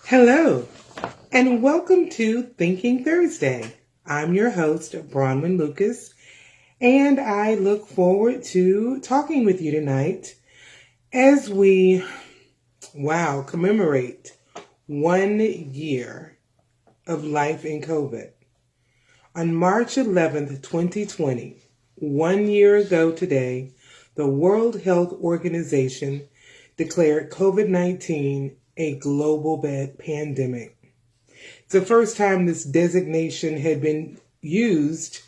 Hello, and welcome to Thinking Thursday. I'm your host, Bronwyn Lucas, and I look forward to talking with you tonight as we, commemorate 1 year of life in COVID. On March 11th, 2020, 1 year ago today, the World Health Organization declared COVID-19 a global pandemic. It's the first time this designation had been used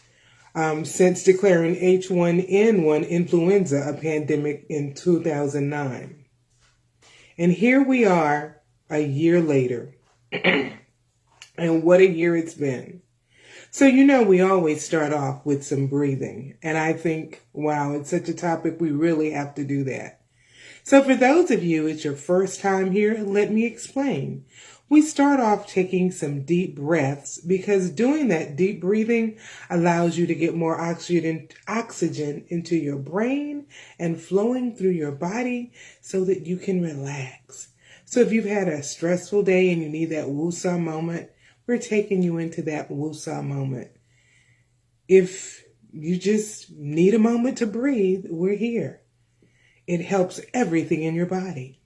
since declaring H1N1 influenza a pandemic in 2009. And here we are a year later. And what a year it's been. So, we always start off with some breathing. And I think, it's such a topic, we really have to do that. So for those of you, it's your first time here, let me explain. We start off taking some deep breaths because doing that deep breathing allows you to get more oxygen into your brain and flowing through your body so that you can relax. So if you've had a stressful day and you need that woosah moment, we're taking you into that woosah moment. If you just need a moment to breathe, we're here. It helps everything in your body.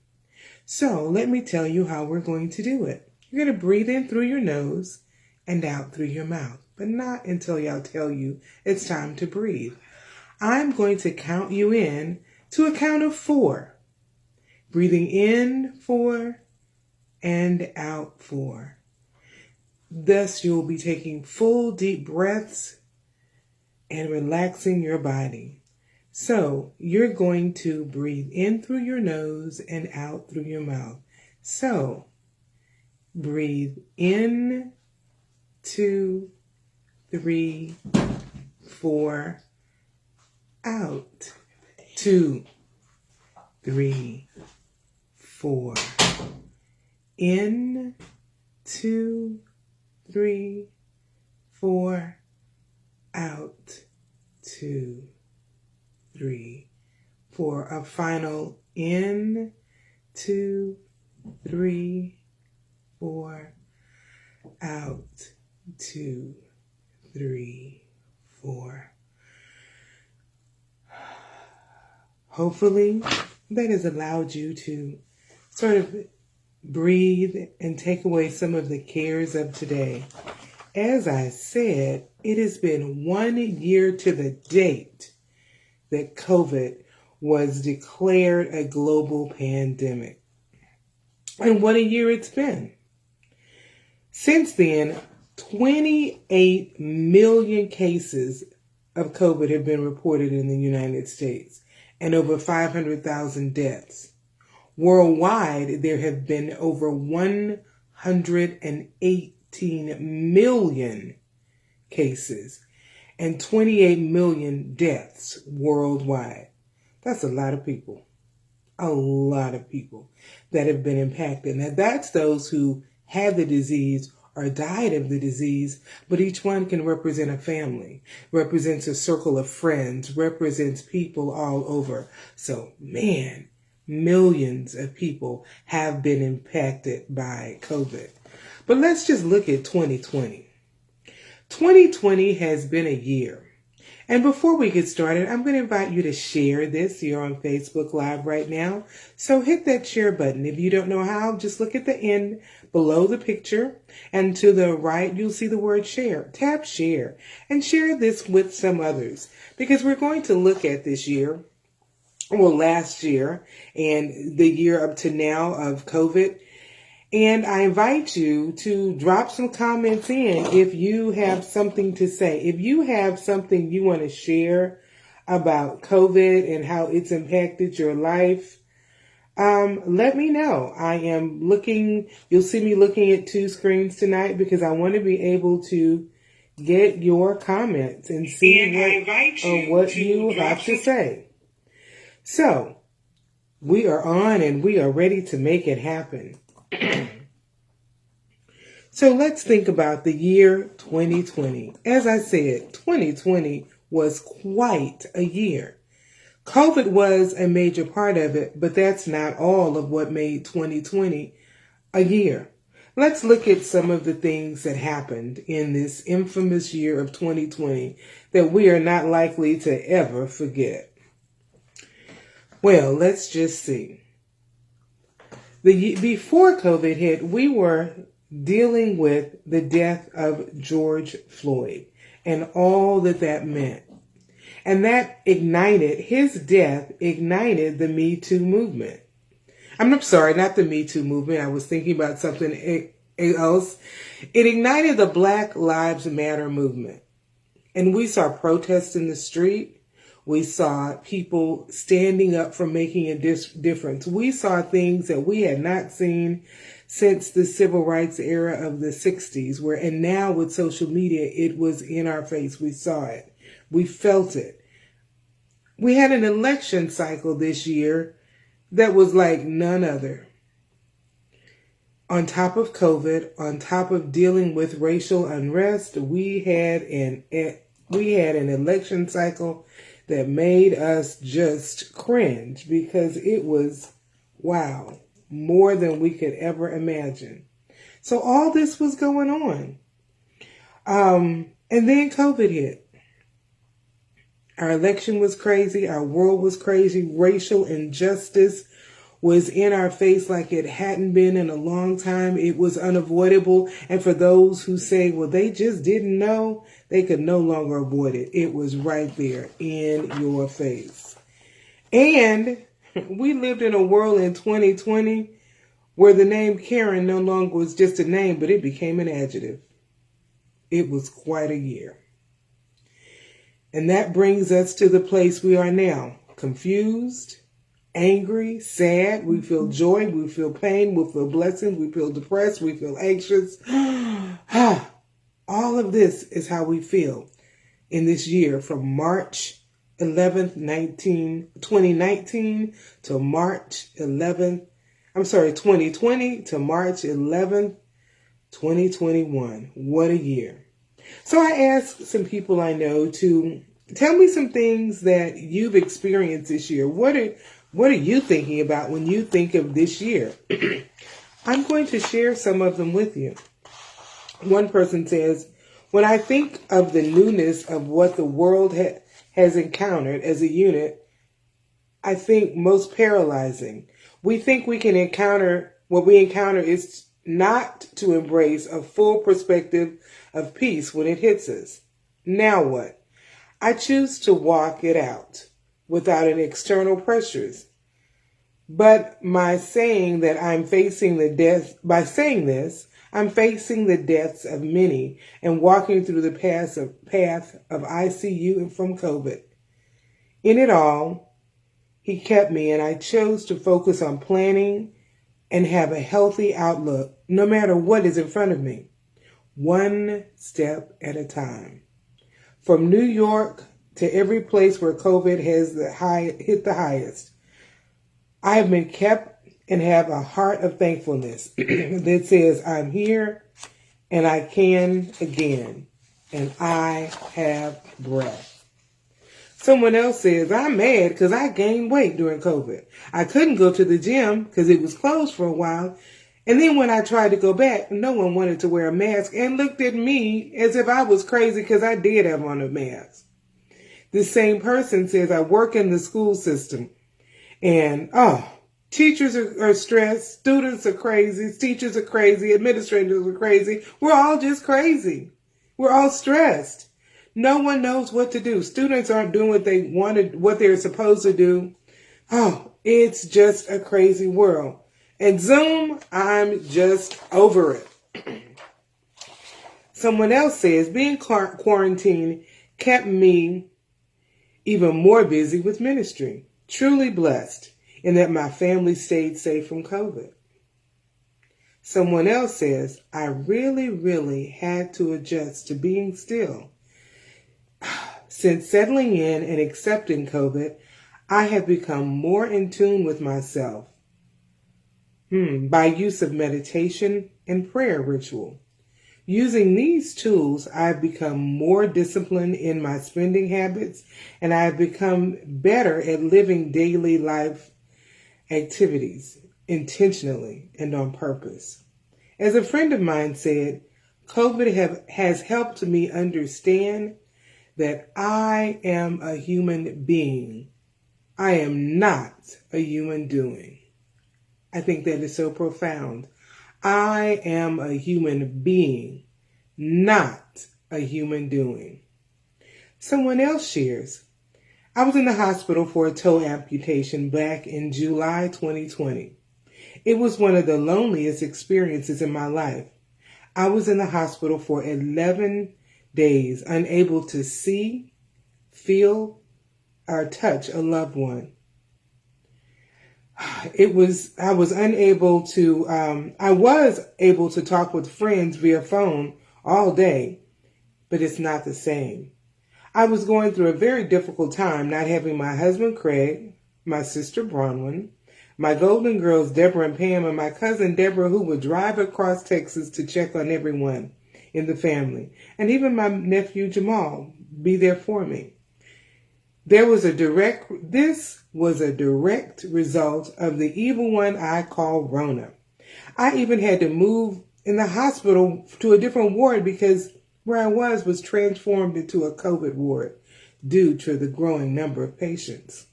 So let me tell you how we're going to do it. You're going to breathe in through your nose and out through your mouth, but not until I'll tell you it's time to breathe. I'm going to count you in to a count of 4. Breathing in 4 and out 4. Thus, you'll be taking full deep breaths and relaxing your body. So you're going to breathe in through your nose and out through your mouth. So breathe in, 2, 3, 4, out, 2, 3, 4, in, 2, 3, 4, out, 2, 3, 4. A final in, 2, 3, 4, out, 2, 3, 4. Hopefully that has allowed you to sort of breathe and take away some of the cares of today. As I said, it has been 1 year to the date that COVID was declared a global pandemic. And what a year it's been. Since then, 28 million cases of COVID have been reported in the United States and over 500,000 deaths. Worldwide, there have been over 118 million cases and 28 million deaths worldwide. That's a lot of people. A lot of people that have been impacted. Now, that's those who had the disease or died of the disease, but each one can represent a family, represents a circle of friends, represents people all over. So, millions of people have been impacted by COVID. But let's just look at 2020. 2020 has been a year. And before we get started, I'm going to invite you to share this. You're on Facebook Live right now. So hit that share button. If you don't know how, just look at the end below the picture. And to the right, you'll see the word share. Tap share and share this with some others. Because we're going to look at this year, last year, and the year up to now of COVID. And I invite you to drop some comments in if you have something to say. If you have something you want to share about COVID and how it's impacted your life, let me know. I am you'll see me looking at 2 screens tonight because I want to be able to get your comments and see what you have to say. So, we are on and we are ready to make it happen. So let's think about the year 2020. As I said, 2020 was quite a year. COVID was a major part of it, but that's not all of what made 2020 a year. Let's look at some of the things that happened in this infamous year of 2020 that we are not likely to ever forget. Well, let's just see. Before COVID hit, we were dealing with the death of George Floyd and all that that meant. And that his death ignited the Me Too movement. I'm sorry, not the Me Too movement. I was thinking about something else. It ignited the Black Lives Matter movement. And we saw protests in the street. We saw people standing up for making a difference. We saw things that we had not seen since the civil rights era of the 60s, and now with social media, it was in our face. We saw it. We felt it. We had an election cycle this year that was like none other. On top of COVID, on top of dealing with racial unrest, we had an election cycle that made us just cringe because it was, wow, more than we could ever imagine. So all this was going on. And then COVID hit. Our election was crazy. Our world was crazy. Racial injustice was in our face like it hadn't been in a long time. It was unavoidable. And for those who say, well, they just didn't know, they could no longer avoid it. It was right there in your face. And we lived in a world in 2020 where the name Karen no longer was just a name, but it became an adjective. It was quite a year. And that brings us to the place we are now. Confused, angry, sad. We feel joy. We feel pain. We feel blessing. We feel depressed. We feel anxious. All of this is how we feel in this year from March 11th, 2019 to March 2020 to March 11th, 2021. What a year. So I asked some people I know to tell me some things that you've experienced this year. What are you thinking about when you think of this year? I'm going to share some of them with you. One person says, when I think of the newness of what the world has encountered as a unit, I think most paralyzing. We think what we encounter is not to embrace a full perspective of peace when it hits us. Now what? I choose to walk it out without any external pressures. But by saying this, I'm facing the deaths of many and walking through the path of ICU and from COVID. In it all, he kept me, and I chose to focus on planning and have a healthy outlook no matter what is in front of me. One step at a time. From New York to every place where COVID has hit the highest, I have been kept and have a heart of thankfulness that says I'm here and I can again and I have breath. Someone else says, I'm mad because I gained weight during COVID. I couldn't go to the gym because it was closed for a while. And then when I tried to go back, no one wanted to wear a mask and looked at me as if I was crazy because I did have on a mask. This same person says, I work in the school system and, teachers are stressed, students are crazy, teachers are crazy, administrators are crazy. We're all just crazy. We're all stressed. No one knows what to do. Students aren't doing what they're supposed to do. Oh, it's just a crazy world. And Zoom, I'm just over it. Someone else says, being quarantined kept me even more busy with ministry. Truly blessed in that my family stayed safe from COVID. Someone else says, I really had to adjust to being still. Since settling in and accepting COVID, I have become more in tune with myself by use of meditation and prayer ritual. Using these tools, I've become more disciplined in my spending habits, and I've become better at living daily life activities intentionally and on purpose. As a friend of mine said, COVID has helped me understand that I am a human being. I am not a human doing. I think that is so profound. I am a human being, not a human doing. Someone else shares, I was in the hospital for a toe amputation back in July 2020. It was one of the loneliest experiences in my life. I was in the hospital for 11 days, unable to see, feel, or touch a loved one. I was able to talk with friends via phone all day, but it's not the same. I was going through a very difficult time, not having my husband Craig, my sister Bronwyn, my golden girls Deborah and Pam, and my cousin Deborah, who would drive across Texas to check on everyone in the family, and even my nephew Jamal be there for me. This was a direct result of the evil one I call Rona. I even had to move in the hospital to a different ward because where I was transformed into a COVID ward due to the growing number of patients.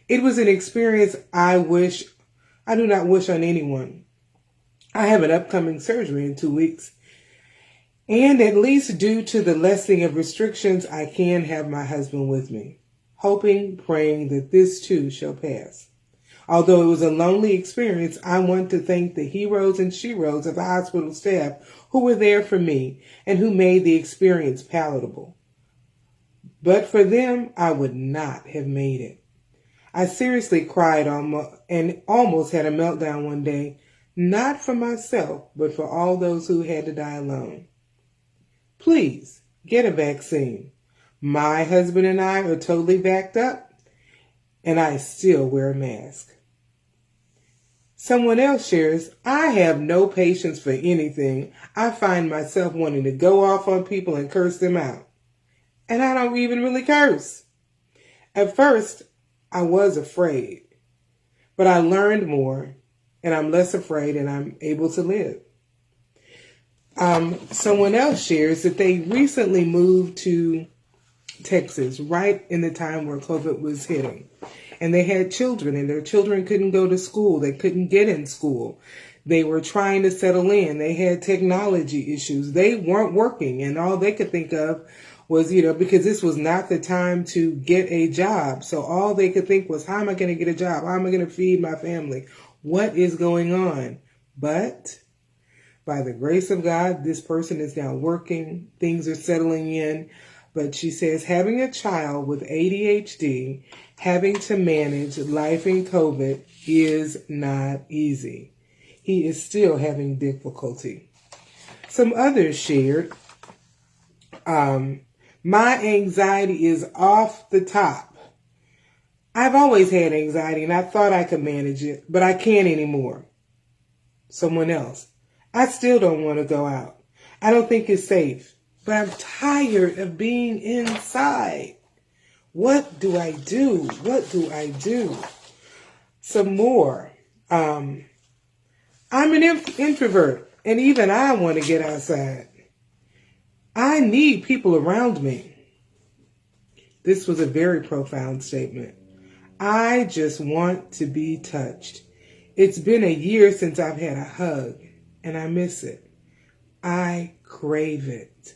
It was an experience I do not wish on anyone. I have an upcoming surgery in 2 weeks, and at least due to the lessening of restrictions, I can have my husband with me, hoping, praying that this too shall pass. Although it was a lonely experience, I want to thank the heroes and sheroes of the hospital staff who were there for me and who made the experience palatable. But for them, I would not have made it. I seriously cried and almost had a meltdown one day, not for myself, but for all those who had to die alone. Please get a vaccine. My husband and I are totally backed up, and I still wear a mask. Someone else shares, I have no patience for anything. I find myself wanting to go off on people and curse them out. And I don't even really curse. At first, I was afraid, but I learned more, and I'm less afraid, and I'm able to live. Someone else shares that they recently moved to Texas right in the time where COVID was hitting. And they had children, and their children couldn't go to school. They couldn't get in school. They were trying to settle in. They had technology issues. They weren't working, and all they could think of was, because this was not the time to get a job. So all they could think was, how am I going to get a job? How am I going to feed my family? What is going on? But by the grace of God, this person is now working. Things are settling in. But she says having a child with ADHD, having to manage life in COVID is not easy. He is still having difficulty. Some others shared, my anxiety is off the top. I've always had anxiety and I thought I could manage it, but I can't anymore. Someone else, I still don't want to go out. I don't think it's safe. But I'm tired of being inside. What do I do? What do I do? Some more. I'm an introvert, and even I want to get outside. I need people around me. This was a very profound statement. I just want to be touched. It's been a year since I've had a hug, and I miss it. I crave it.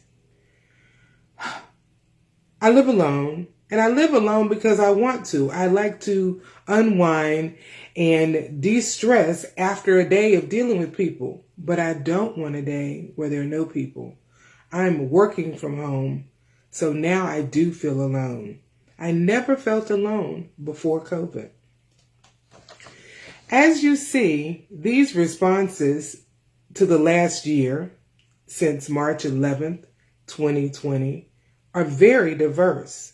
I live alone, and I live alone because I want to. I like to unwind and de-stress after a day of dealing with people, but I don't want a day where there are no people. I'm working from home, so now I do feel alone. I never felt alone before COVID. As you see, these responses to the last year, since March 11th, 2020, are very diverse.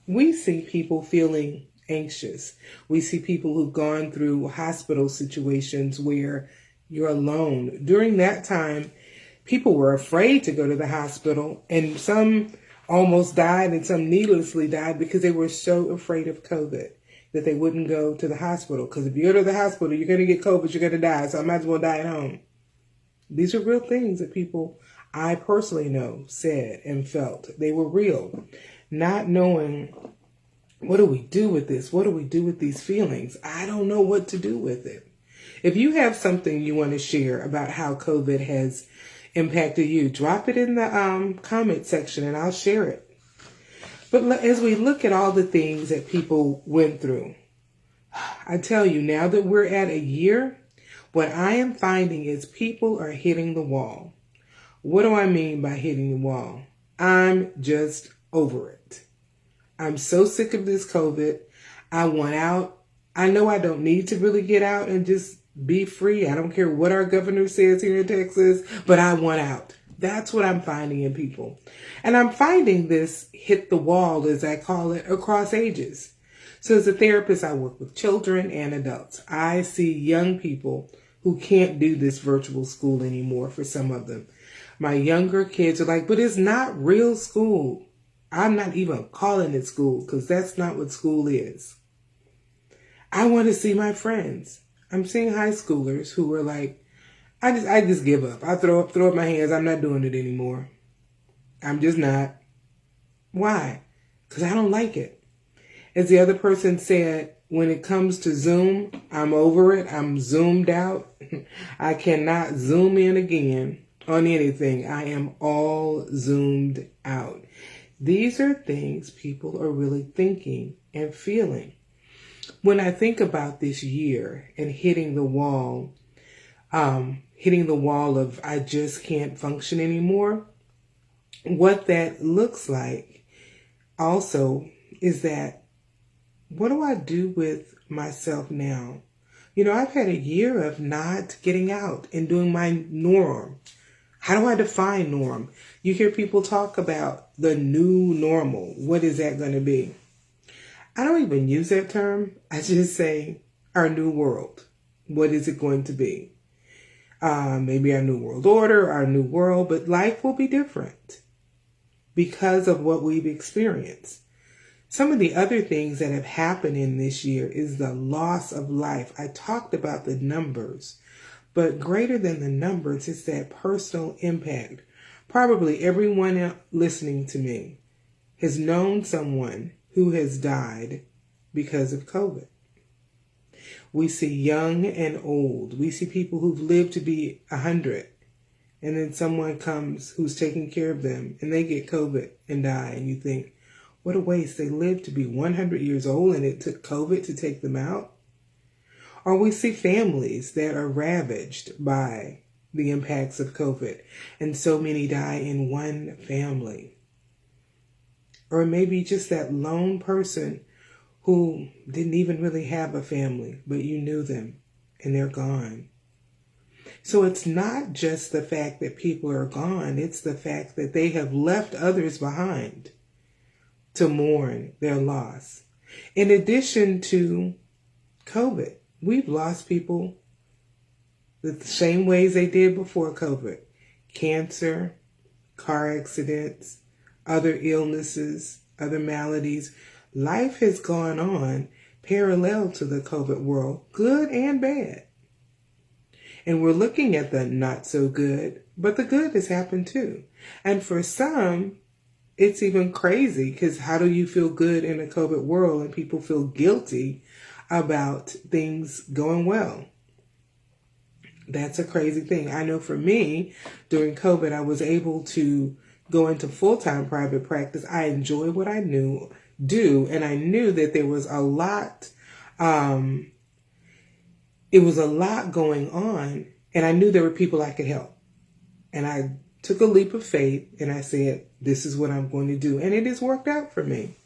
We see people feeling anxious. We see people who've gone through hospital situations where you're alone. During that time, people were afraid to go to the hospital, and some almost died and some needlessly died because they were so afraid of COVID. that they wouldn't go to the hospital. Because if you go to the hospital, you're going to get COVID, you're going to die. So I might as well die at home. These are real things that people I personally know said and felt. They were real. Not knowing, what do we do with this? What do we do with these feelings? I don't know what to do with it. If you have something you want to share about how COVID has impacted you, drop it in the comment section and I'll share it. But as we look at all the things that people went through, I tell you, now that we're at a year, what I am finding is people are hitting the wall. What do I mean by hitting the wall? I'm just over it. I'm so sick of this COVID. I want out. I know I don't need to really get out and just be free. I don't care what our governor says here in Texas, but I want out. That's what I'm finding in people. And I'm finding this hit the wall, as I call it, across ages. So as a therapist, I work with children and adults. I see young people who can't do this virtual school anymore for some of them. My younger kids are like, but it's not real school. I'm not even calling it school because that's not what school is. I want to see my friends. I'm seeing high schoolers who are like, I just give up. I throw up my hands. I'm not doing it anymore. I'm just not. Why? Because I don't like it. As the other person said, when it comes to Zoom, I'm over it. I'm zoomed out. I cannot zoom in again on anything. I am all zoomed out. These are things people are really thinking and feeling. When I think about this year and hitting the wall of I just can't function anymore, what that looks like also is that, what do I do with myself now? You know, I've had a year of not getting out and doing my norm. How do I define norm? You hear people talk about the new normal. What is that going to be? I don't even use that term. I just say our new world. What is it going to be? Maybe our new world order, our new world, but life will be different because of what we've experienced. Some of the other things that have happened in this year is the loss of life. I talked about the numbers, but greater than the numbers is that personal impact. Probably everyone listening to me has known someone who has died because of COVID. We see young and old. We see people who've lived to be 100, and then someone comes who's taking care of them, and they get COVID and die, and you think, what a waste. They lived to be 100 years old, and it took COVID to take them out. Or we see families that are ravaged by the impacts of COVID, and so many die in one family. Or maybe just that lone person who didn't even really have a family, but you knew them and they're gone. So it's not just the fact that people are gone, it's the fact that they have left others behind to mourn their loss. In addition to COVID, we've lost people the same ways they did before COVID. Cancer, car accidents, other illnesses, other maladies. Life has gone on parallel to the COVID world, good and bad. And we're looking at the not so good, but the good has happened too. And for some, it's even crazy because how do you feel good in a COVID world and people feel guilty about things going well? That's a crazy thing. I know for me, during COVID, I was able to go into full-time private practice. I enjoy what I do, and I knew that there was a lot, it was a lot going on, and I knew there were people I could help. And I took a leap of faith, and I said, this is what I'm going to do, and it has worked out for me.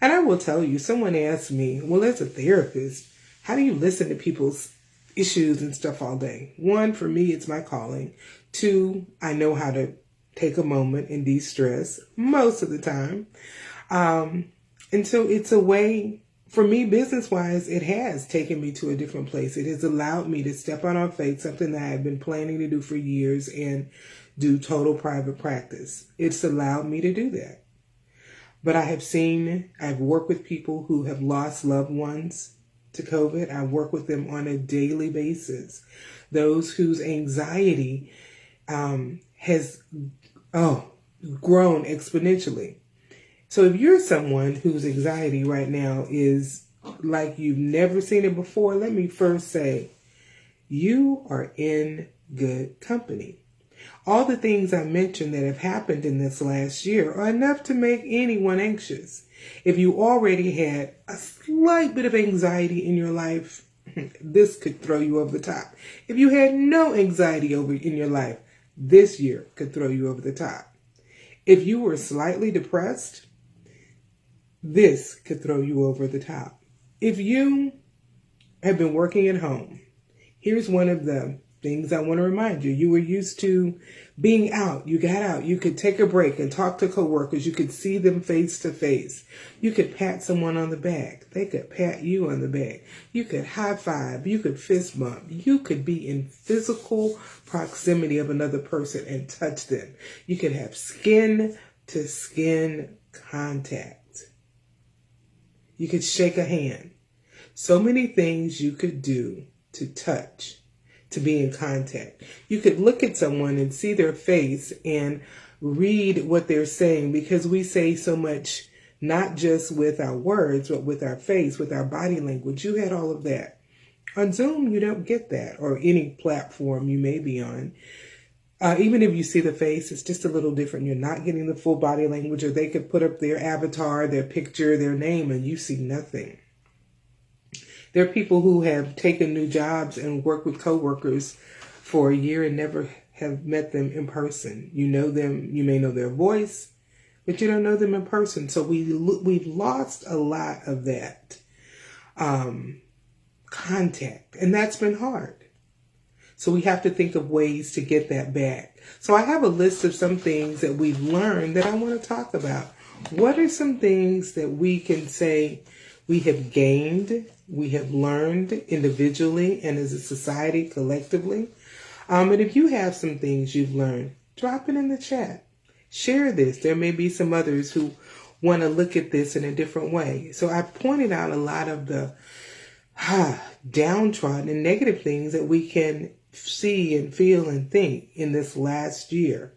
And I will tell you, someone asked me, well, as a therapist, how do you listen to people's issues and stuff all day? One, for me, it's my calling. Two, I know how to take a moment and de-stress most of the time. And so it's a way, for me, business-wise, it has taken me to a different place. It has allowed me to step on our faith, something that I've been planning to do for years, and do total private practice. It's allowed me to do that. But I've worked with people who have lost loved ones to COVID. I work with them on a daily basis. Those whose anxiety has grown exponentially. So if you're someone whose anxiety right now is like you've never seen it before, let me first say, you are in good company. All the things I mentioned that have happened in this last year are enough to make anyone anxious. If you already had a slight bit of anxiety in your life, this could throw you over the top. If you had no anxiety in your life, this year could throw you over the top. If you were slightly depressed, this could throw you over the top. If you have been working at home, here's one of the things I want to remind you. You were used to being out. You got out. You could take a break and talk to coworkers. You could see them face to face. You could pat someone on the back. They could pat you on the back. You could high five. You could fist bump. You could be in physical proximity of another person and touch them. You could have skin to skin contact. You could shake a hand. So many things you could do to touch, to be in contact. You could look at someone and see their face and read what they're saying, because we say so much, not just with our words, but with our face, with our body language. You had all of that. On Zoom, you don't get that, or any platform you may be on. Even if you see the face, it's just a little different. You're not getting the full body language, or they could put up their avatar, their picture, their name, and you see nothing. There are people who have taken new jobs and worked with coworkers for a year and never have met them in person. You know them, you may know their voice, but you don't know them in person. So we've lost a lot of that contact, and that's been hard. So we have to think of ways to get that back. So I have a list of some things that we've learned that I want to talk about. What are some things that we can say we have gained, we have learned individually and as a society collectively? And if you have some things you've learned, drop it in the chat. Share this. There may be some others who want to look at this in a different way. So I pointed out a lot of the downtrodden and negative things that we can see and feel and think in this last year.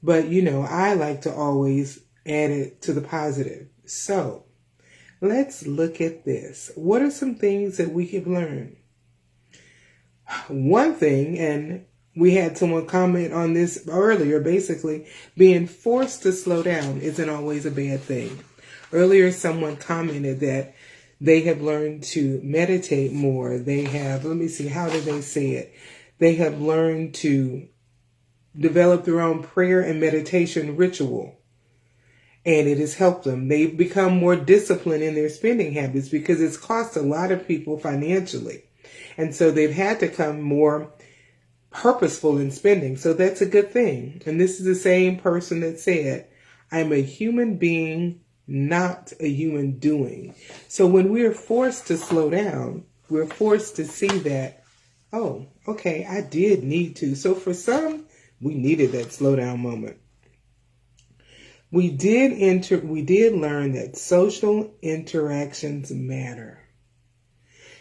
But, I like to always add it to the positive. So let's look at this. What are some things that we could learn? One thing, and we had someone comment on this earlier, basically, being forced to slow down isn't always a bad thing. Earlier, someone commented that they have learned to meditate more. They have, how did they say it? They have learned to develop their own prayer and meditation ritual. And it has helped them. They've become more disciplined in their spending habits because it's cost a lot of people financially. And so they've had to become more purposeful in spending. So that's a good thing. And this is the same person that said, I'm a human being, not a human doing. So when we're forced to slow down, we're forced to see that, oh, okay, I did need to. So for some, we needed that slow down moment. We did learn that social interactions matter.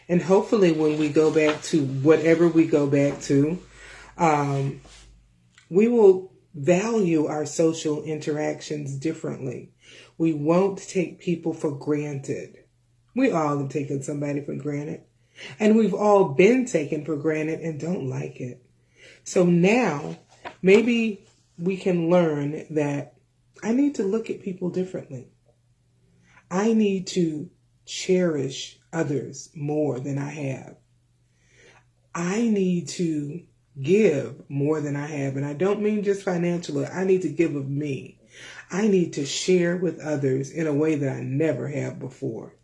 And hopefully when we go back to whatever we go back to, we will value our social interactions differently. We won't take people for granted. We all have taken somebody for granted. And we've all been taken for granted and don't like it. So now, maybe we can learn that I need to look at people differently. I need to cherish others more than I have. I need to give more than I have. And I don't mean just financially. I need to give of me. I need to share with others in a way that I never have before.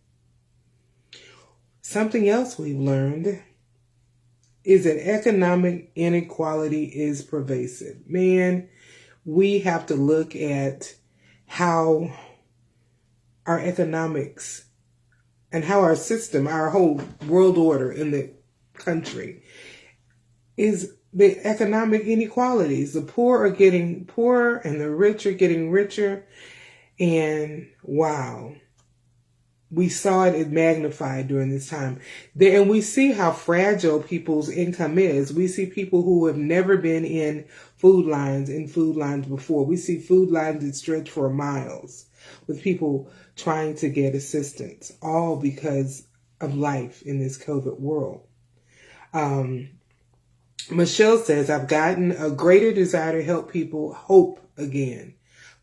Something else we've learned is that economic inequality is pervasive. Man, we have to look at how our economics and how our system, our whole world order in the country is the economic inequalities. The poor are getting poorer and the rich are getting richer. And wow, we saw it magnified during this time. And we see how fragile people's income is. We see people who have never been in food lines before. We see food lines that stretch for miles with people trying to get assistance, all because of life in this COVID world. Michelle says, I've gotten a greater desire to help people hope again,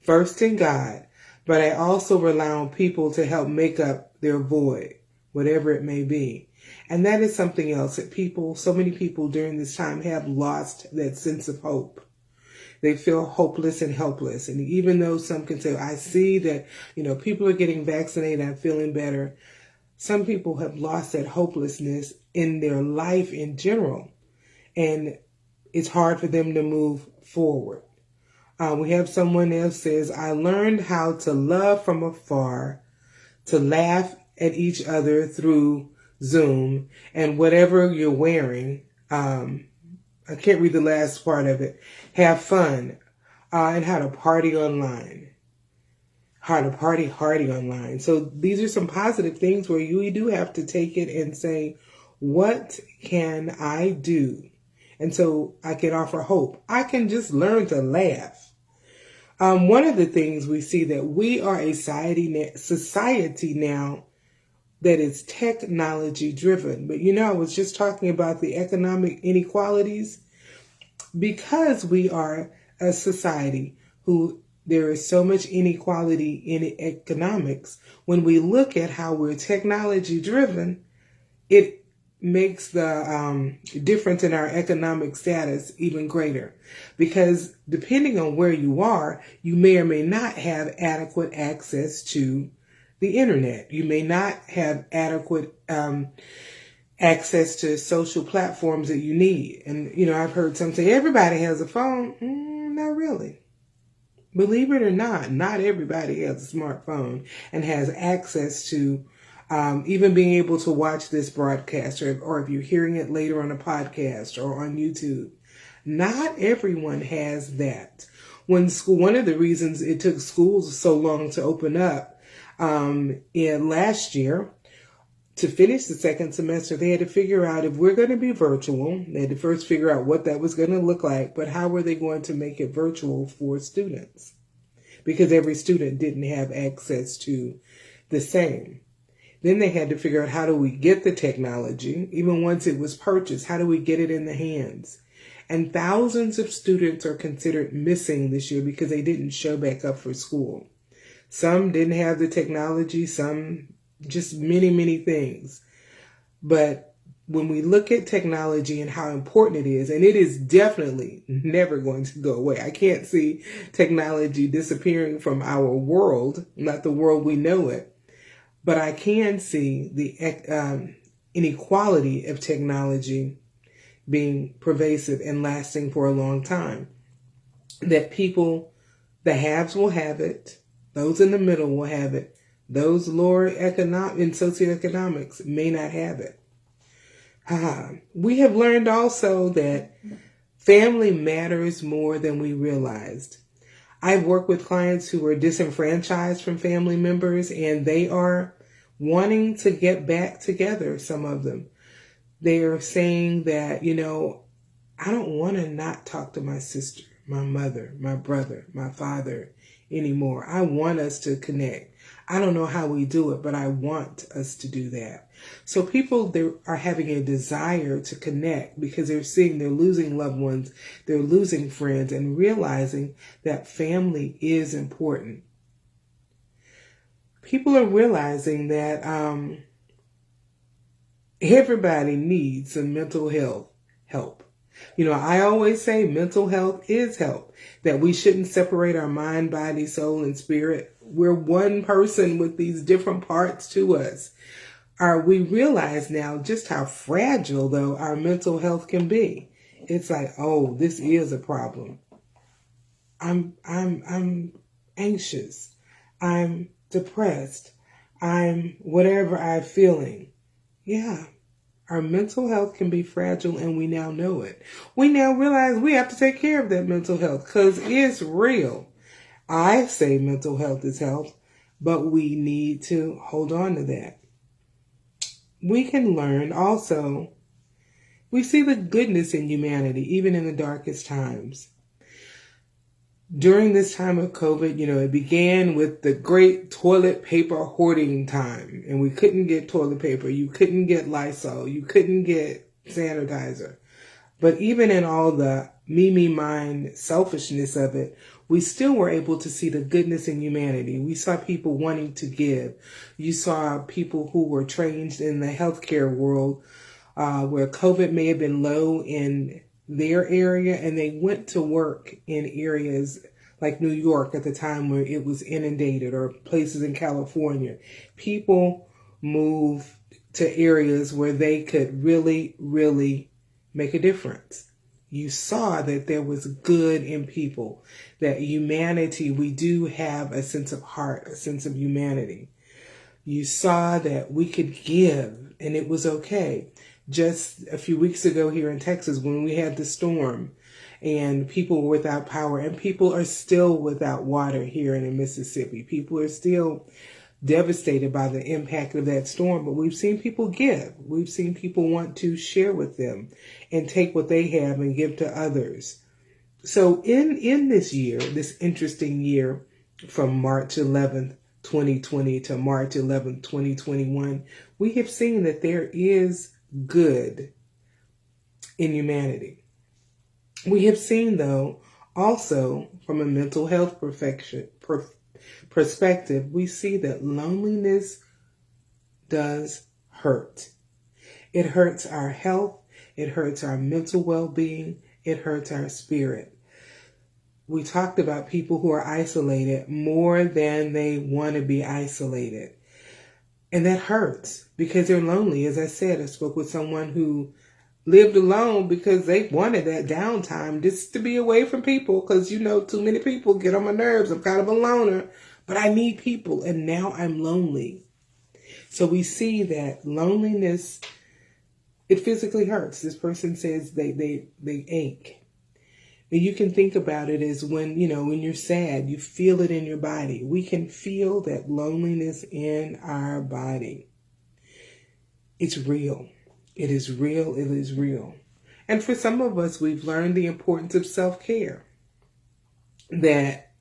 first in God, but I also rely on people to help make up their void, whatever it may be. And that is something else that so many people during this time have lost that sense of hope. They feel hopeless and helpless. And even though some can say, I see that, people are getting vaccinated, I'm feeling better. Some people have lost that hopelessness in their life in general. And it's hard for them to move forward. We have someone else says, I learned how to love from afar, to laugh at each other through Zoom, and whatever you're wearing, I can't read the last part of it, have fun, and how to party online. How to party hardy online. So these are some positive things where you do have to take it and say, what can I do? And so I can offer hope. I can just learn to laugh. One of the things we see that we are a society now that is technology driven. But I was just talking about the economic inequalities because we are a society who there is so much inequality in economics. When we look at how we're technology driven, it makes the difference in our economic status even greater, because depending on where you are, you may or may not have adequate access to the internet. You may not have adequate access to social platforms that you need. And, I've heard some say everybody has a phone. Not really. Believe it or not everybody has a smartphone and has access to even being able to watch this broadcast, or if you're hearing it later on a podcast or on YouTube. Not everyone has that. One of the reasons it took schools so long to open up in last year, to finish the second semester, they had to figure out if we're going to be virtual. They had to first figure out what that was going to look like, but how were they going to make it virtual for students? Because every student didn't have access to the same. Then they had to figure out, how do we get the technology? Even once it was purchased, how do we get it in the hands? And thousands of students are considered missing this year because they didn't show back up for school. Some didn't have the technology, some just many, many things. But when we look at technology and how important it is, and it is definitely never going to go away. I can't see technology disappearing from our world, not the world we know it. But I can see the inequality of technology being pervasive and lasting for a long time. That people, the haves will have it, those in the middle will have it, those lower in socioeconomics may not have it. We have learned also that family matters more than we realized. I've worked with clients who are disenfranchised from family members, and they are wanting to get back together, some of them. They are saying that, I don't want to not talk to my sister, my mother, my brother, my father anymore. I want us to connect. I don't know how we do it, but I want us to do that. So people, they are having a desire to connect because they're seeing they're losing loved ones, they're losing friends, and realizing that family is important. People are realizing that everybody needs some mental health help. I always say mental health is help, that we shouldn't separate our mind, body, soul, and spirit. We're one person with these different parts to us. We realize now just how fragile, though, our mental health can be. It's like, oh, this is a problem. I'm anxious. I'm depressed. I'm whatever I'm feeling. Yeah. Our mental health can be fragile, and we now know it. We now realize we have to take care of that mental health because it's real. I say mental health is health, but we need to hold on to that. We can learn also, we see the goodness in humanity, even in the darkest times. During this time of COVID, it began with the great toilet paper hoarding time, and we couldn't get toilet paper. You couldn't get Lysol. You couldn't get sanitizer. But even in all the me, mine selfishness of it, we still were able to see the goodness in humanity. We saw people wanting to give. You saw people who were trained in the healthcare world, where COVID may have been low in their area, and they went to work in areas like New York at the time where it was inundated, or places in California. People moved to areas where they could really, really make a difference. You saw that there was good in people, that humanity, we do have a sense of heart, a sense of humanity. You saw that we could give, and it was okay. Just a few weeks ago here in Texas, when we had the storm and people were without power, and people are still without water here in Mississippi. People are still devastated by the impact of that storm, but we've seen people give. We've seen people want to share with them and take what they have and give to others. So in this year, this interesting year from March 11th, 2020 to March 11th, 2021, we have seen that there is good in humanity. We have seen, though, also from a mental health perspective, we see that loneliness does hurt. It hurts our health. It hurts our mental well-being. It hurts our spirit. We talked about people who are isolated more than they want to be isolated. And that hurts because they're lonely. As I said, I spoke with someone who lived alone because they wanted that downtime just to be away from people, because, too many people get on my nerves. I'm kind of a loner, but I need people, and now I'm lonely. So we see that loneliness, it physically hurts. This person says they ache. And you can think about it as when you're sad, you feel it in your body. We can feel that loneliness in our body. It's real. It is real. It is real. And for some of us, we've learned the importance of self-care. That,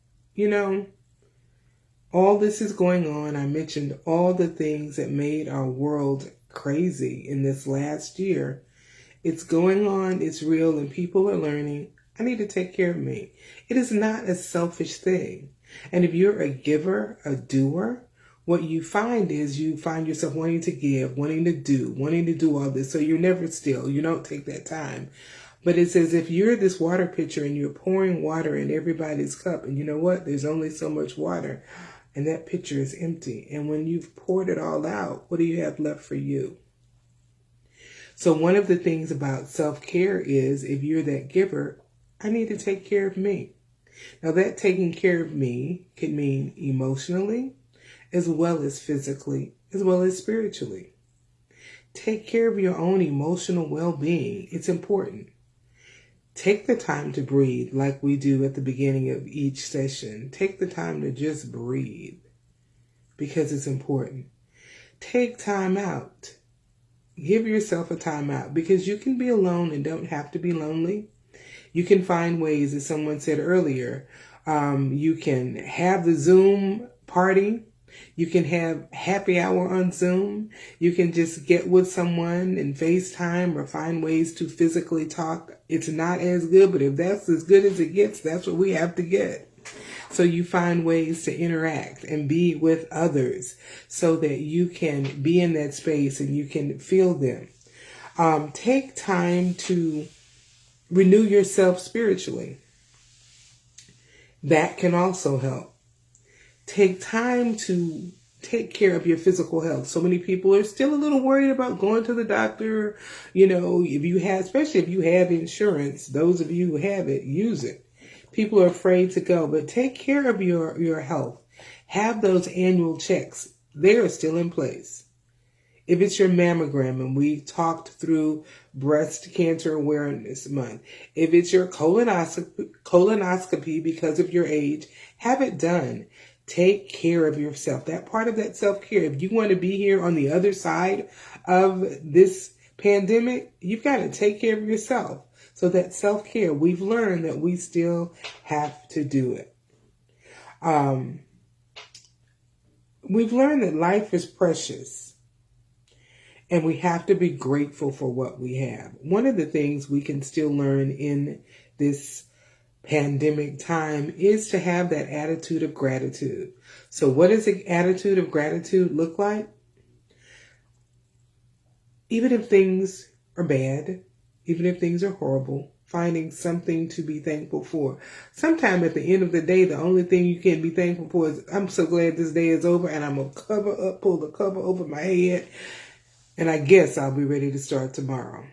all this is going on. I mentioned all the things that made our world crazy in this last year. It's going on. It's real. And people are learning, I need to take care of me. It is not a selfish thing. And if you're a giver, a doer, what you find is you find yourself wanting to give, wanting to do all this. So you're never still. You don't take that time. But it's as if you're this water pitcher and you're pouring water in everybody's cup. And you know what? There's only so much water. And that pitcher is empty. And when you've poured it all out, what do you have left for you? So one of the things about self-care is, if you're that giver, I need to take care of me. Now, that taking care of me could mean emotionally, as well as physically, as well as spiritually. Take care of your own emotional well-being. It's important. Take the time to breathe, like we do at the beginning of each session. Take the time to just breathe, because it's important. Take time out. Give yourself a time out, because you can be alone and don't have to be lonely. You can find ways, as someone said earlier, you can have the Zoom party. You can have happy hour on Zoom. You can just get with someone and FaceTime, or find ways to physically talk. It's not as good, but if that's as good as it gets, that's what we have to get. So you find ways to interact and be with others so that you can be in that space and you can feel them. Take time to renew yourself spiritually. That can also help. Take time to take care of your physical health. So many people are still a little worried about going to the doctor. If you have, especially if you have insurance, those of you who have it, use it. People are afraid to go, but take care of your health. Have those annual checks. They are still in place. If it's your mammogram, and we talked through Breast Cancer Awareness Month. If it's your colonoscopy because of your age, have it done. Take care of yourself. That part of that self-care, if you want to be here on the other side of this pandemic, you've got to take care of yourself. So that self-care, we've learned that we still have to do it. We've learned that life is precious and we have to be grateful for what we have. One of the things we can still learn in this pandemic time is to have that attitude of gratitude. So what does the attitude of gratitude look like? Even if things are bad, even if things are horrible, finding something to be thankful for. Sometime at the end of the day, the only thing you can be thankful for is, I'm so glad this day is over, and I'm going to pull the cover over my head, and I guess I'll be ready to start tomorrow.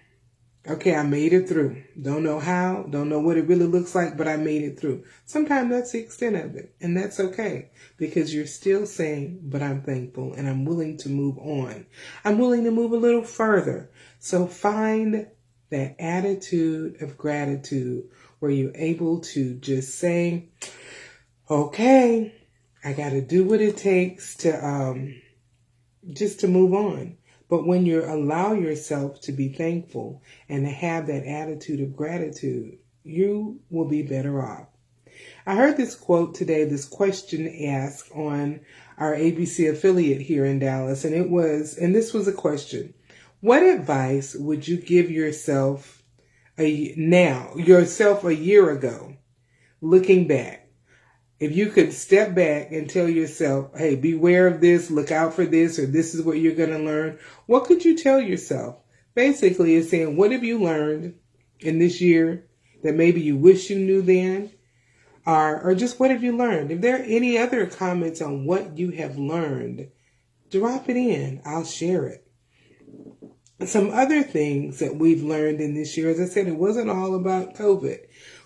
Okay, I made it through. Don't know how, don't know what it really looks like, but I made it through. Sometimes that's the extent of it, and that's okay, because you're still saying, but I'm thankful, and I'm willing to move on. I'm willing to move a little further. So find that attitude of gratitude where you're able to just say, okay, I got to do what it takes to just to move on. But when you allow yourself to be thankful and to have that attitude of gratitude, you will be better off. I heard this quote today, this question asked on our ABC affiliate here in Dallas, and this was a question. What advice would you give yourself a year ago, looking back? If you could step back and tell yourself, hey, beware of this, look out for this, or this is what you're going to learn, what could you tell yourself? Basically, it's saying, what have you learned in this year that maybe you wish you knew then? Or just what have you learned? If there are any other comments on what you have learned, drop it in. I'll share it. Some other things that we've learned in this year, as I said, it wasn't all about COVID.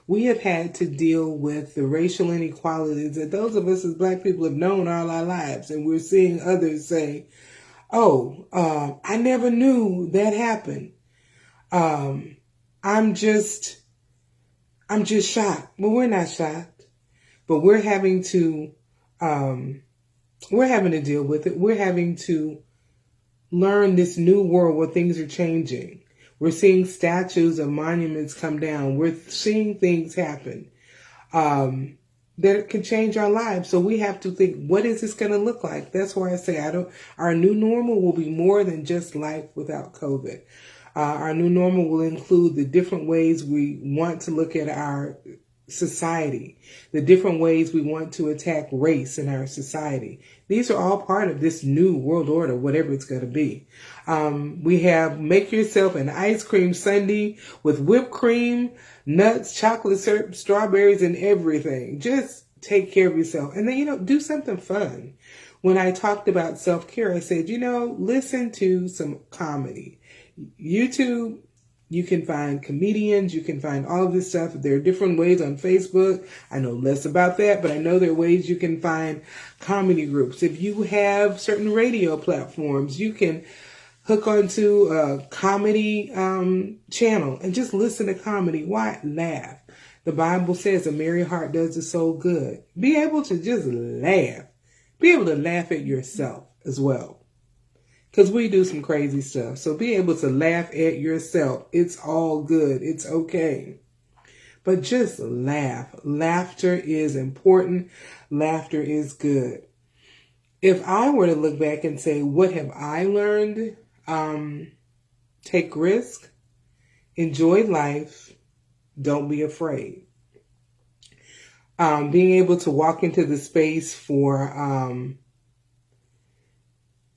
We have had to deal with the racial inequalities that those of us as Black people have known all our lives. And we're seeing others say, I never knew that happened. I'm just shocked. Well, we're not shocked, but we're having to deal with it. We're having to learn this new world where things are changing. We're seeing statues and monuments come down. We're seeing things happen that can change our lives. So we have to think, what is this going to look like? That's why I say our new normal will be more than just life without COVID. Our new normal will include the different ways we want to look at our society, the different ways we want to attack race in our society. These are all part of this new world order, whatever it's going to be. We have make yourself an ice cream sundae with whipped cream, nuts, chocolate syrup, strawberries, and everything. Just take care of yourself. And then, do something fun. When I talked about self-care, I said, listen to some comedy. YouTube, you can find comedians, you can find all of this stuff. There are different ways on Facebook. I know less about that, but I know there are ways you can find comedy groups. If you have certain radio platforms, you can hook onto a comedy channel and just listen to comedy. Why? Laugh. The Bible says a merry heart does the soul good. Be able to just laugh. Be able to laugh at yourself as well. Because we do some crazy stuff. So be able to laugh at yourself. It's all good. It's okay. But just laugh. Laughter is important. Laughter is good. If I were to look back and say, what have I learned? Take risk. Enjoy life. Don't be afraid. Being able to walk into the space for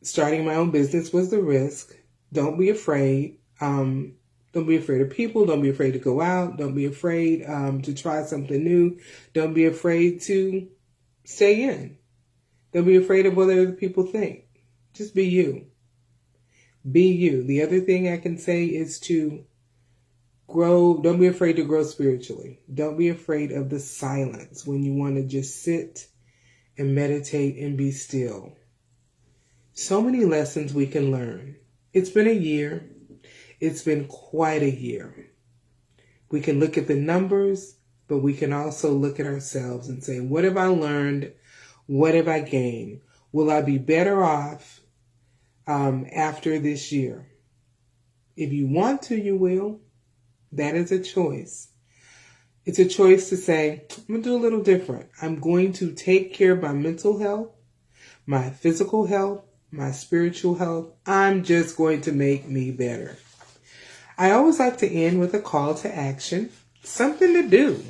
starting my own business was the risk. Don't be afraid. Don't be afraid of people. Don't be afraid to go out. Don't be afraid to try something new. Don't be afraid to stay in. Don't be afraid of what other people think. Just be you. Be you. The other thing I can say is to grow. Don't be afraid to grow spiritually. Don't be afraid of the silence when you want to just sit and meditate and be still. So many lessons we can learn. It's been a year. It's been quite a year. We can look at the numbers, but we can also look at ourselves and say, what have I learned? What have I gained? Will I be better off after this year? If you want to, you will. That is a choice. It's a choice to say, I'm going to do a little different. I'm going to take care of my mental health, my physical health, my spiritual health. I'm just going to make me better. I always like to end with a call to action, something to do.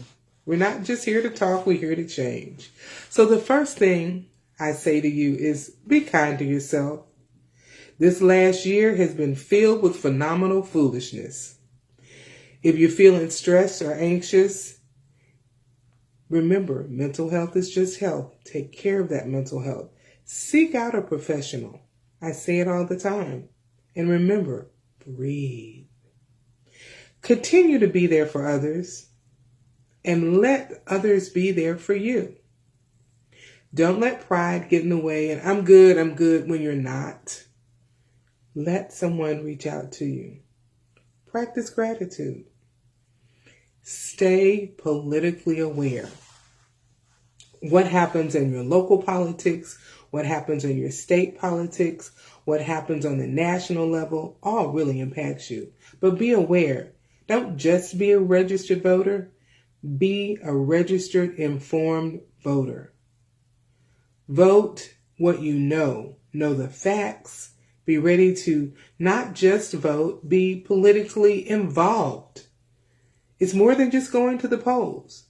We're not just here to talk, we're here to change. So the first thing I say to you is be kind to yourself. This last year has been filled with phenomenal foolishness. If you're feeling stressed or anxious, remember, mental health is just health. Take care of that mental health. Seek out a professional. I say it all the time. And remember, breathe. Continue to be there for others and let others be there for you. Don't let pride get in the way and I'm good when you're not. Let someone reach out to you. Practice gratitude. Stay politically aware. What happens in your local politics, what happens in your state politics, what happens on the national level, all really impacts you. But be aware. Don't just be a registered voter. Be a registered, informed voter. Vote what you know. Know the facts. Be ready to not just vote, be politically involved. It's more than just going to the polls.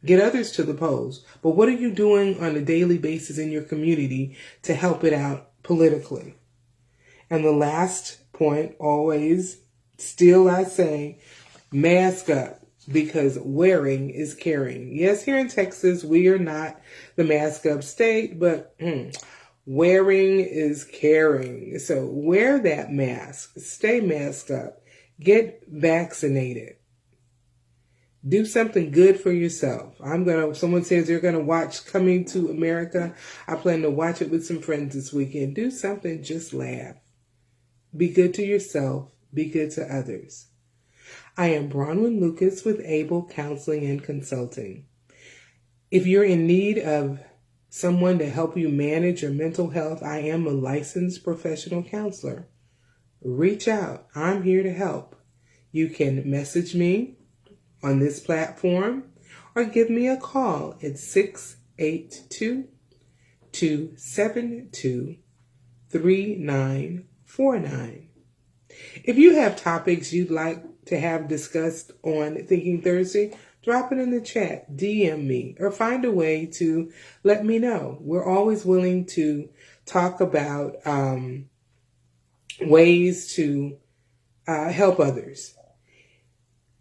Get others to the polls. But what are you doing on a daily basis in your community to help it out politically? And the last point, always, still I say, mask up because wearing is caring. Yes, here in Texas, we are not the mask up state, but wearing is caring. So wear that mask. Stay masked up. Get vaccinated. Do something good for yourself. Someone says they're going to watch Coming to America. I plan to watch it with some friends this weekend. Do something, just laugh. Be good to yourself. Be good to others. I am Bronwyn Lucas with Able Counseling and Consulting. If you're in need of someone to help you manage your mental health, I am a licensed professional counselor. Reach out. I'm here to help. You can message me on this platform or give me a call at 682-272-3949. If you have topics you'd like to have discussed on Thinking Thursday, drop it in the chat, DM me, or find a way to let me know. We're always willing to talk about ways to help others.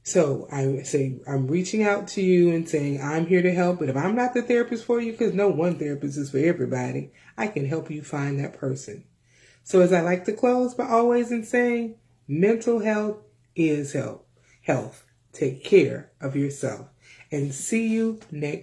So I say I'm reaching out to you and saying I'm here to help. But if I'm not the therapist for you, because no one therapist is for everybody, I can help you find that person. So as I like to close by always in saying, mental health is health. Take care of yourself. And see you next